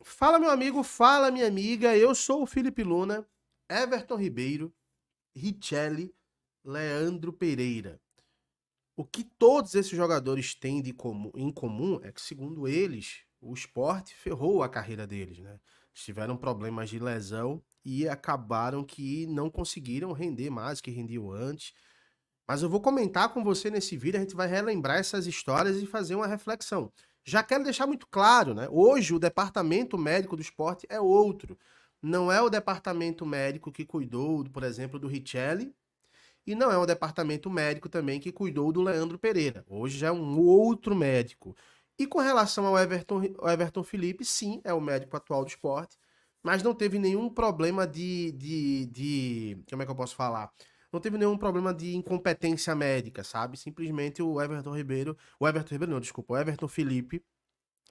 Fala, meu amigo, fala, minha amiga. Eu sou o Felipe Luna, Everton Ribeiro, Richelli, Leandro Pereira. O que todos esses jogadores têm em comum é que, segundo eles, o esporte ferrou a carreira deles, né? Eles tiveram problemas de lesão e acabaram que não conseguiram render mais do que rendiam antes. Mas eu vou comentar com você nesse vídeo, a gente vai relembrar essas histórias e fazer uma reflexão. Já quero deixar muito claro, né? Hoje o departamento médico do esporte é outro. Não é o departamento médico que cuidou, por exemplo, do Richelli, e não é o departamento médico também que cuidou do Leandro Pereira. Hoje já é um outro médico. E com relação ao Everton Felipe, sim, é o médico atual do esporte, mas não teve nenhum problema como é que eu posso falar? Não teve nenhum problema de incompetência médica, sabe? Simplesmente o Everton Ribeiro não, desculpa, o Everton Felipe,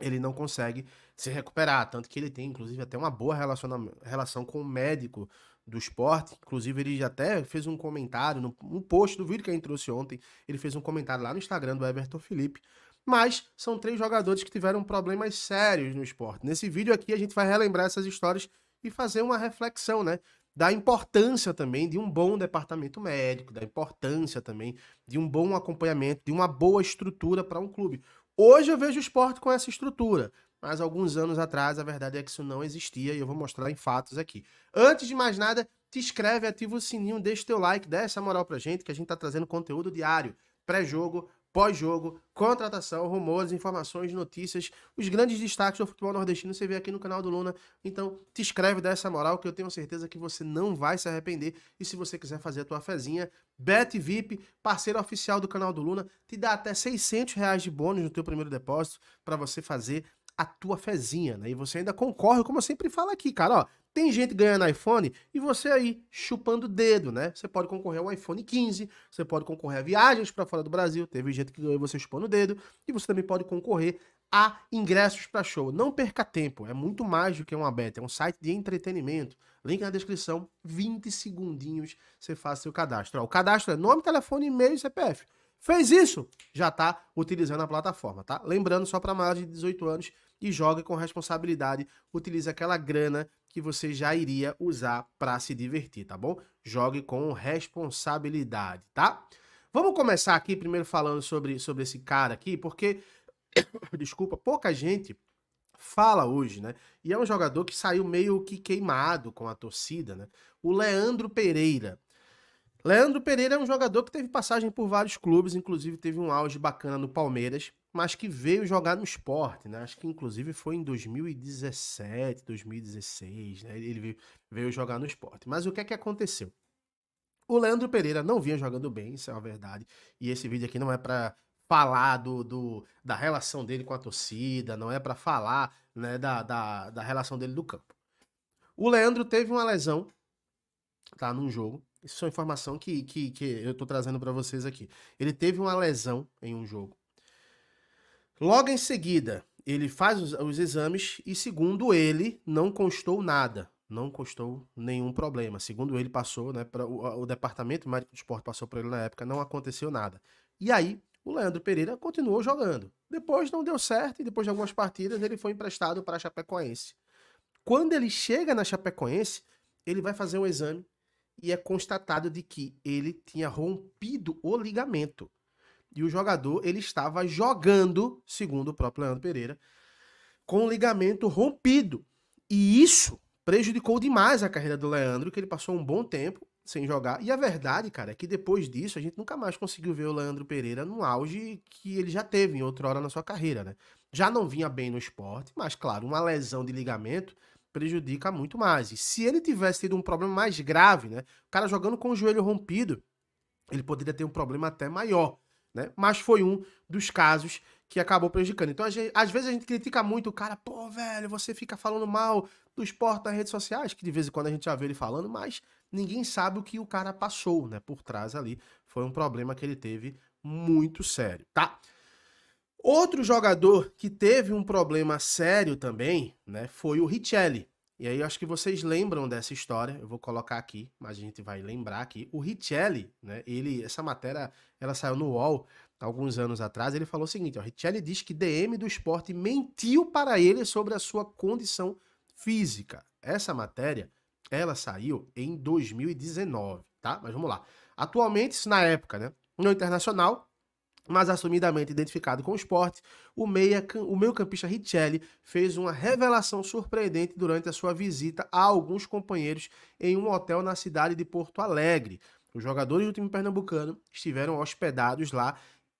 ele não consegue se recuperar, tanto que ele tem, inclusive, até uma boa relação com o médico do esporte. Inclusive, ele até fez um comentário no post do vídeo que a gente trouxe ontem. Ele fez um comentário lá no Instagram do Everton Felipe. Mas são três jogadores que tiveram problemas sérios no esporte. Nesse vídeo aqui, a gente vai relembrar essas histórias e fazer uma reflexão, né? Da importância também de um bom departamento médico, da importância também de um bom acompanhamento, de uma boa estrutura para um clube. Hoje eu vejo o esporte com essa estrutura, mas alguns anos atrás a verdade é que isso não existia e eu vou mostrar em fatos aqui. Antes de mais nada, te inscreve, ativa o sininho, deixa teu like, dá essa moral pra gente que a gente tá trazendo conteúdo diário, pré-jogo, pós-jogo, contratação, rumores, informações, notícias, os grandes destaques do futebol nordestino você vê aqui no canal do Luna. Então te inscreve, dá essa moral que eu tenho certeza que você não vai se arrepender. E se você quiser fazer a tua fezinha, Bet VIP, parceiro oficial do canal do Luna, te dá até R$ 600 de bônus no teu primeiro depósito para você fazer a tua fezinha, né? E você ainda concorre, como eu sempre falo aqui, cara, ó, tem gente ganhando iPhone e você aí chupando o dedo, né? Você pode concorrer ao iPhone 15, você pode concorrer a viagens para fora do Brasil, teve gente que ganhou você chupando o dedo, e você também pode concorrer a ingressos para show. Não perca tempo, é muito mais do que uma beta, é um site de entretenimento. Link na descrição, 20 segundinhos você faz seu cadastro. Ó, o cadastro é nome, telefone, e-mail e CPF. Fez isso? Já está utilizando a plataforma, tá? Lembrando, só para maiores de 18 anos, e jogue com responsabilidade. Utilize aquela grana que você já iria usar para se divertir, tá bom? Jogue com responsabilidade, tá? Vamos começar aqui primeiro falando sobre esse cara aqui, porque, desculpa, pouca gente fala hoje, né? E é um jogador que saiu meio que queimado com a torcida, né? O Leandro Pereira. Leandro Pereira é um jogador que teve passagem por vários clubes, inclusive teve um auge bacana no Palmeiras, mas que veio jogar no Sport, né? Acho que inclusive foi em 2017, 2016, né? Ele veio jogar no Sport. Mas o que é que aconteceu? O Leandro Pereira não vinha jogando bem, isso é uma verdade. E esse vídeo aqui não é pra falar da relação dele com a torcida, não é pra falar, né, da relação dele do campo. O Leandro teve uma lesão, tá, num jogo. Isso é uma informação que eu tô trazendo pra vocês aqui. Ele teve uma lesão em um jogo. Logo em seguida, ele faz os exames e, segundo ele, não constou nada. Não constou nenhum problema. Segundo ele, passou, né? O departamento médico do esporte passou por ele na época, não aconteceu nada. E aí, o Leandro Pereira continuou jogando. Depois não deu certo e depois de algumas partidas ele foi emprestado para a Chapecoense. Quando ele chega na Chapecoense, ele vai fazer um exame e é constatado de que ele tinha rompido o ligamento. E o jogador, ele estava jogando, segundo o próprio Leandro Pereira, com o ligamento rompido. E isso prejudicou demais a carreira do Leandro, que ele passou um bom tempo sem jogar. E a verdade, cara, é que depois disso a gente nunca mais conseguiu ver o Leandro Pereira no auge que ele já teve em outra hora na sua carreira, né? Já não vinha bem no esporte, mas claro, uma lesão de ligamento prejudica muito mais. E se ele tivesse tido um problema mais grave, né? O cara jogando com o joelho rompido, ele poderia ter um problema até maior, né? Mas foi um dos casos que acabou prejudicando. Então, às vezes a gente critica muito o cara, pô, velho, você fica falando mal do esporte nas redes sociais, que de vez em quando a gente já vê ele falando, mas ninguém sabe o que o cara passou, né? Por trás ali. Foi um problema que ele teve muito sério, tá? Outro jogador que teve um problema sério também, né, foi o Richelli. E aí eu acho que vocês lembram dessa história, eu vou colocar aqui, mas a gente vai lembrar aqui. O Richelli, né, essa matéria, ela saiu no UOL, alguns anos atrás, ele falou o seguinte, ó, Richelli diz que DM do Sport mentiu para ele sobre a sua condição física. Essa matéria, ela saiu em 2019, tá? Mas vamos lá. Atualmente, isso na época, né? No Internacional, mas assumidamente identificado com o Sport, o meio-campista Richelli fez uma revelação surpreendente durante a sua visita a alguns companheiros em um hotel na cidade de Porto Alegre. Os jogadores do time pernambucano estiveram hospedados lá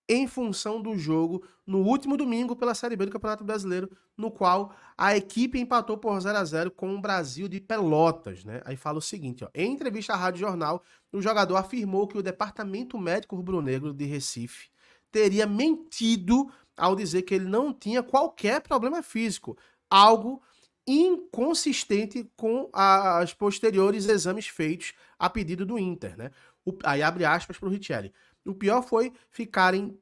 em função do jogo no último domingo pela Série B do Campeonato Brasileiro, no qual a equipe empatou por 0-0 com o Brasil de Pelotas, né? Aí fala o seguinte, ó, em entrevista à Rádio Jornal, o jogador afirmou que o Departamento Médico Rubro-Negro de Recife teria mentido ao dizer que ele não tinha qualquer problema físico, algo inconsistente com os posteriores exames feitos a pedido do Inter, né? Aí abre aspas para o Richelli. O pior foi ficarem.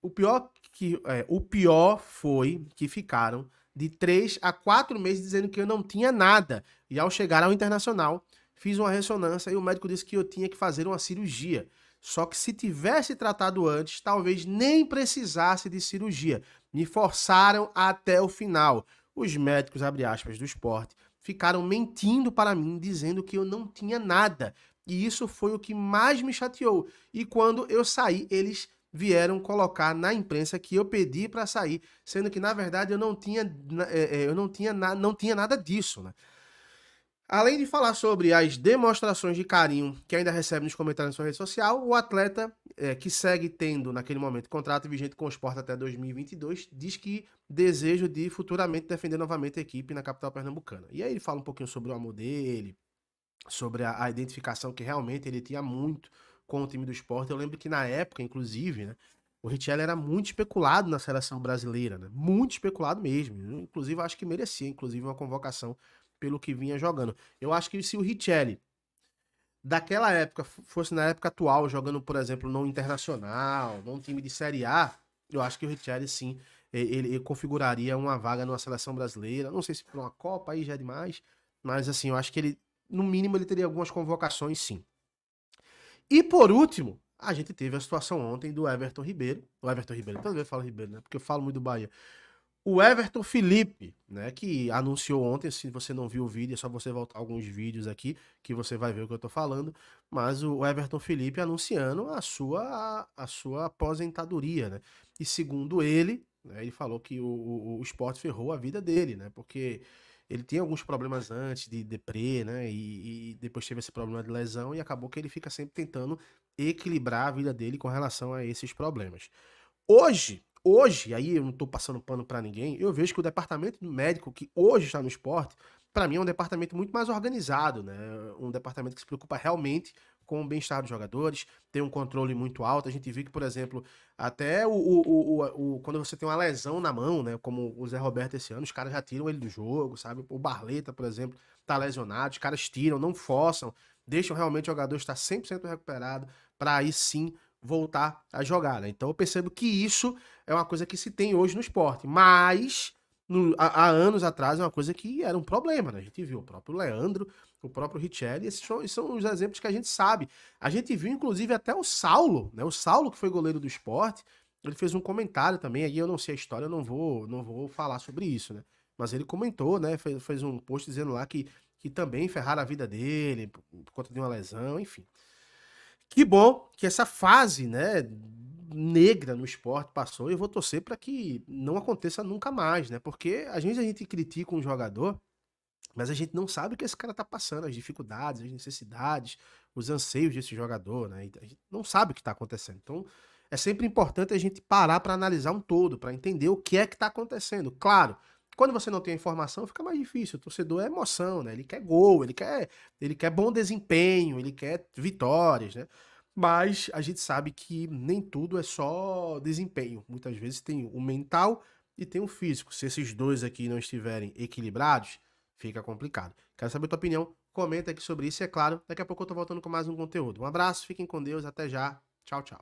O pior foi que ficaram de 3 a 4 meses dizendo que eu não tinha nada. E ao chegar ao Internacional, fiz uma ressonância e o médico disse que eu tinha que fazer uma cirurgia. Só que se tivesse tratado antes, talvez nem precisasse de cirurgia. Me forçaram até o final. Os médicos, abre aspas, do Sport, ficaram mentindo para mim, dizendo que eu não tinha nada. E isso foi o que mais me chateou. E quando eu saí, eles vieram colocar na imprensa que eu pedi para sair, sendo que, na verdade, eu não tinha nada disso, né? Além de falar sobre as demonstrações de carinho que ainda recebe nos comentários na sua rede social, o atleta, que segue tendo, naquele momento, contrato vigente com o Sport até 2022, diz que deseja de futuramente defender novamente a equipe na capital pernambucana. E aí ele fala um pouquinho sobre o amor dele, sobre a identificação que realmente ele tinha muito com o time do Sport. Eu lembro que na época, inclusive, né, o Richelli era muito especulado na seleção brasileira, né? Muito especulado mesmo. Inclusive, eu acho que merecia, inclusive, uma convocação pelo que vinha jogando. Eu acho que se o Richelli daquela época fosse na época atual, jogando, por exemplo, no Internacional, num time de Série A, eu acho que o Richelli, sim, ele configuraria uma vaga numa seleção brasileira. Não sei se para uma Copa aí já é demais, mas assim, eu acho que ele, no mínimo, ele teria algumas convocações, sim. E por último, a gente teve a situação ontem do Everton Ribeiro. O Everton Ribeiro, toda vez eu falo Ribeiro, né? Porque eu falo muito do Bahia. O Everton Felipe, né, que anunciou ontem, se você não viu o vídeo, é só você voltar alguns vídeos aqui, que você vai ver o que eu tô falando, mas o Everton Felipe anunciando a sua aposentadoria, né, e segundo ele, né, ele falou que o Sport ferrou a vida dele, né, porque ele tinha alguns problemas antes de deprê, né, e depois teve esse problema de lesão, e acabou que ele fica sempre tentando equilibrar a vida dele com relação a esses problemas. Hoje, aí eu não tô passando pano pra ninguém, eu vejo que o departamento médico que hoje está no Sport, pra mim é um departamento muito mais organizado, né? Um departamento que se preocupa realmente com o bem-estar dos jogadores, tem um controle muito alto. A gente viu que, por exemplo, até quando você tem uma lesão na mão, né? Como o Zé Roberto esse ano, os caras já tiram ele do jogo, sabe? O Barleta, por exemplo, tá lesionado, os caras tiram, não forçam, deixam realmente o jogador estar 100% recuperado, para aí sim voltar a jogar, né? Então eu percebo que isso é uma coisa que se tem hoje no esporte, mas há anos atrás é uma coisa que era um problema, né? A gente viu o próprio Leandro, o próprio Richelli, esses são os exemplos que a gente sabe. A gente viu, inclusive, até o Saulo, né? O Saulo, que foi goleiro do esporte, ele fez um comentário também, aí eu não sei a história, eu não vou falar sobre isso, né? Mas ele comentou, né? Fez um post dizendo lá que também ferraram a vida dele por conta de uma lesão, enfim. Que bom que essa fase, né, negra no esporte passou e eu vou torcer para que não aconteça nunca mais, né? Porque às vezes a gente critica um jogador, mas a gente não sabe o que esse cara tá passando, as dificuldades, as necessidades, os anseios desse jogador, né? A gente não sabe o que tá acontecendo. Então, é sempre importante a gente parar para analisar um todo, para entender o que é que tá acontecendo. Claro, quando você não tem informação, fica mais difícil. O torcedor é emoção, né? Ele quer gol, ele quer bom desempenho, ele quer vitórias, né? Mas a gente sabe que nem tudo é só desempenho. Muitas vezes tem o mental e tem o físico. Se esses dois aqui não estiverem equilibrados, fica complicado. Quero saber a tua opinião. Comenta aqui sobre isso e, é claro, daqui a pouco eu tô voltando com mais um conteúdo. Um abraço, fiquem com Deus, até já. Tchau, tchau.